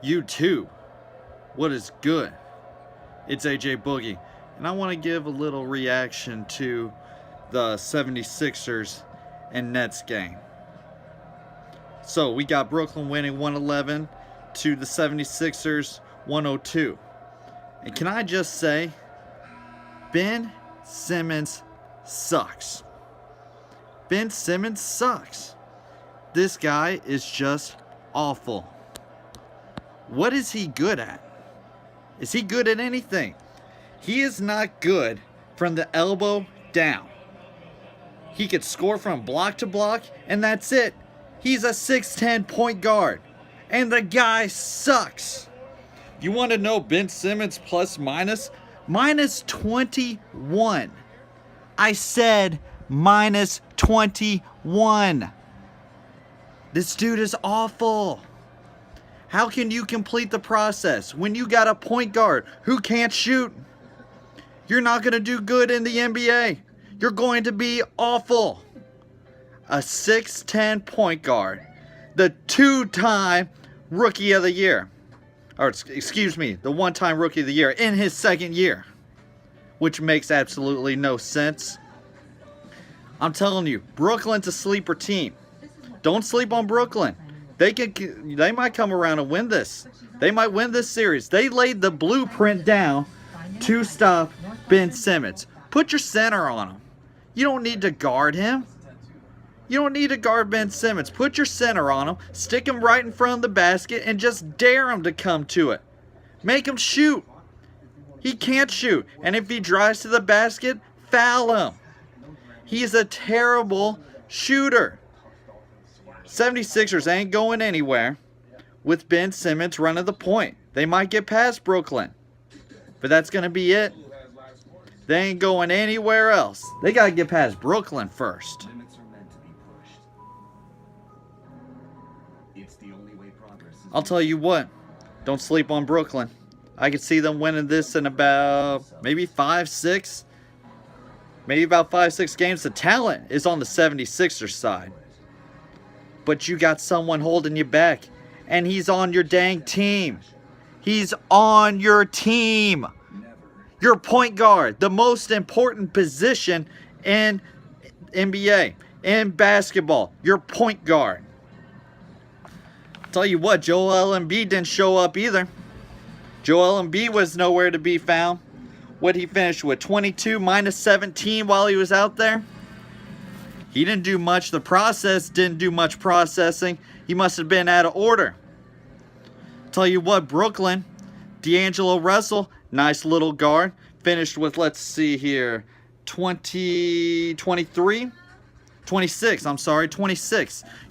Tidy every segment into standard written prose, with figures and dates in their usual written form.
YouTube, what is good? It's AJ Boogie, and I want to give a little reaction to the 76ers and Nets game. So we got Brooklyn winning 111 to the 76ers 102. And can I just say, Ben Simmons sucks. Ben Simmons sucks. This guy is just awful. What is he good at? Is he good at anything? He is not good from the elbow down. He could score from block to block, and that's it. He's a 6'10 point guard, and the guy sucks. You want to know Ben Simmons plus minus? Minus 21. I said minus 21. This dude is awful. How can you complete the process when you got a point guard who can't shoot? You're not going to do good in the NBA. You're going to be awful. A 6'10 point guard, the two-time Rookie of the Year. Or, excuse me, the one-time Rookie of the Year in his second year. Which makes absolutely no sense. I'm telling you, Brooklyn's a sleeper team. Don't sleep on Brooklyn. They might come around and win this. They might win this series. They laid the blueprint down to stop Ben Simmons. Put your center on him. You don't need to guard him. You don't need to guard Ben Simmons. Put your center on him. Stick him right in front of the basket and just dare him to come to it. Make him shoot. He can't shoot. And if he drives to the basket, foul him. He's a terrible shooter. 76ers ain't going anywhere with Ben Simmons running the point. They might get past Brooklyn, but that's going to be it. They ain't going anywhere else. They got to get past Brooklyn first. I'll tell you what, don't sleep on Brooklyn. I could see them winning this in about maybe 5-6. Maybe about 5-6 games. The talent is on the 76ers side. But you got someone holding you back. And he's on your dang team. He's on your team. Your point guard. The most important position in NBA. In basketball. Your point guard. Tell you what, Joel Embiid didn't show up either. Joel Embiid was nowhere to be found. What he finished with? 22 minus 17 while he was out there. He didn't do much. The process didn't do much processing. He must have been out of order. Tell you what, Brooklyn, D'Angelo Russell, nice little guard. Finished with, let's see here, 26.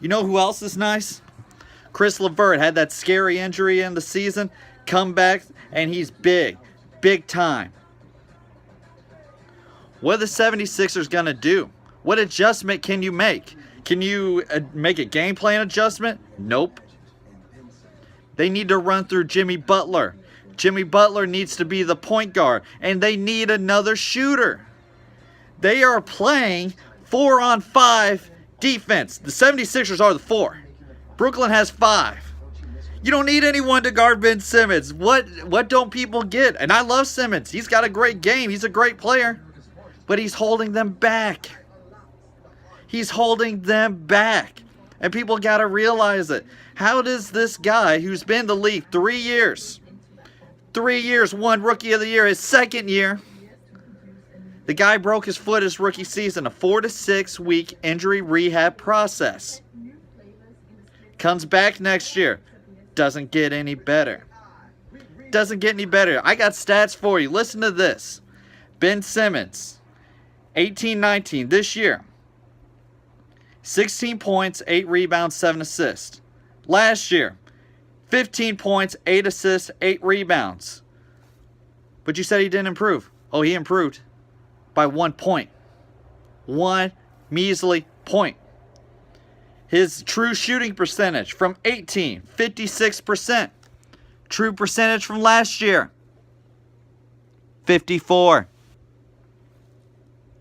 You know who else is nice? Chris LeVert had that scary injury in the season. Come back, and he's big. Big time. What are the 76ers going to do? What adjustment can you make? Can you make a game plan adjustment? Nope. They need to run through Jimmy Butler. Jimmy Butler needs to be the point guard, and they need another shooter. They are playing 4-on-5 defense. The 76ers are the 4. Brooklyn has 5. You don't need anyone to guard Ben Simmons. What don't people get? And I love Simmons. He's got a great game. He's a great player. But he's holding them back. He's holding them back. And people got to realize it. How does this guy who's been in the league 3 years, 3 years, won Rookie of the Year, his second year, the guy broke his foot his rookie season, a 4 to 6 week injury rehab process. Comes back next year. Doesn't get any better. Doesn't get any better. I got stats for you. Listen to this. Ben Simmons, 18-19 this year. 16 points, 8 rebounds, 7 assists. Last year, 15 points, 8 assists, 8 rebounds. But you said he didn't improve. Oh, he improved by 1 point. 1 measly point. His true shooting percentage from 18, 56%. True percentage from last year, 54.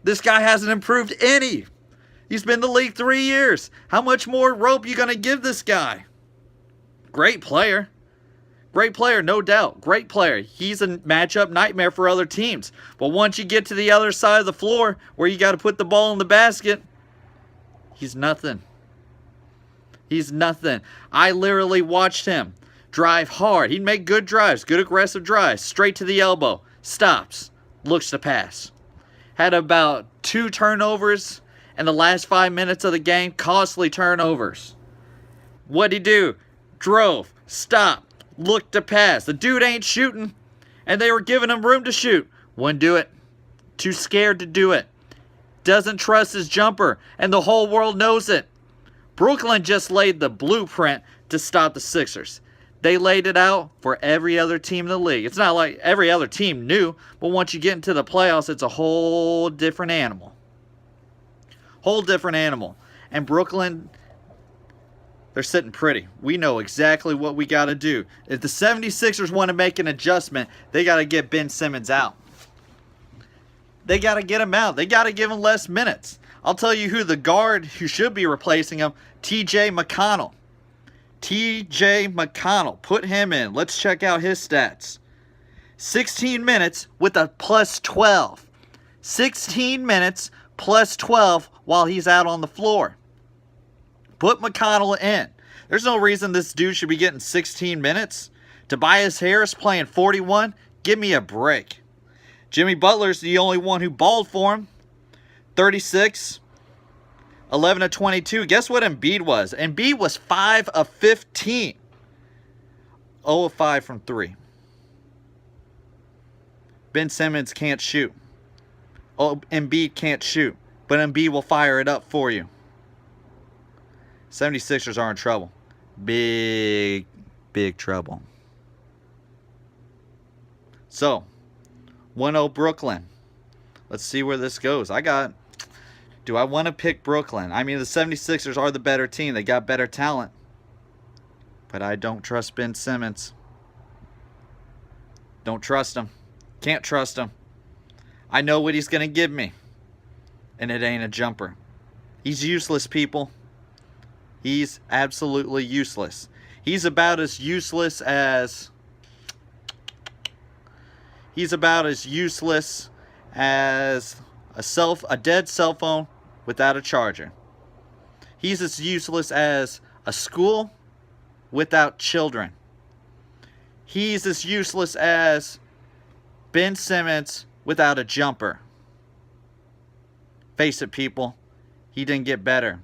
This guy hasn't improved any. He's been in the league 3 years. How much more rope you going to give this guy? Great player. Great player, no doubt. Great player. He's a matchup nightmare for other teams. But once you get to the other side of the floor where you got to put the ball in the basket, he's nothing. He's nothing. I literally watched him drive hard. He'd make good drives, good aggressive drives, straight to the elbow, stops, looks to pass. Had about 2 turnovers in the last 5 minutes of the game, costly turnovers. What'd he do? Drove, stopped, looked to pass. The dude ain't shooting, and they were giving him room to shoot. Wouldn't do it. Too scared to do it. Doesn't trust his jumper, and the whole world knows it. Brooklyn just laid the blueprint to stop the Sixers. They laid it out for every other team in the league. It's not like every other team knew, but once you get into the playoffs, it's a whole different animal. Whole different animal. And Brooklyn, they're sitting pretty. We know exactly what we got to do. If the 76ers want to make an adjustment, they got to get Ben Simmons out. They got to get him out. They got to give him less minutes. I'll tell you who the guard who should be replacing him, T.J. McConnell. T.J. McConnell. Put him in. Let's check out his stats. 16 minutes with a plus 12. 16 minutes plus 12 while he's out on the floor. Put McConnell in. There's no reason this dude should be getting 16 minutes. Tobias Harris playing 41. Give me a break. Jimmy Butler's the only one who balled for him. 36. 11 of 22. Guess what Embiid was? Embiid was 5 of 15. 0 of 5 from 3. Ben Simmons can't shoot. Oh, Embiid can't shoot. But Embiid will fire it up for you. 76ers are in trouble. Big, big trouble. So, 1-0 Brooklyn. Let's see where this goes. Do I want to pick Brooklyn? I mean, the 76ers are the better team. They got better talent. But I don't trust Ben Simmons. Don't trust him. Can't trust him. I know what he's going to give me. And it ain't a jumper. He's useless, people. He's absolutely useless. He's about as useless as... He's about as useless as a dead cell phone without a charger. He's as useless as a school without children. He's as useless as Ben Simmons without a jumper. Face it, people. He didn't get better.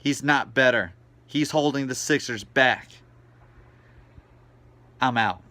He's not better. He's holding the Sixers back. I'm out.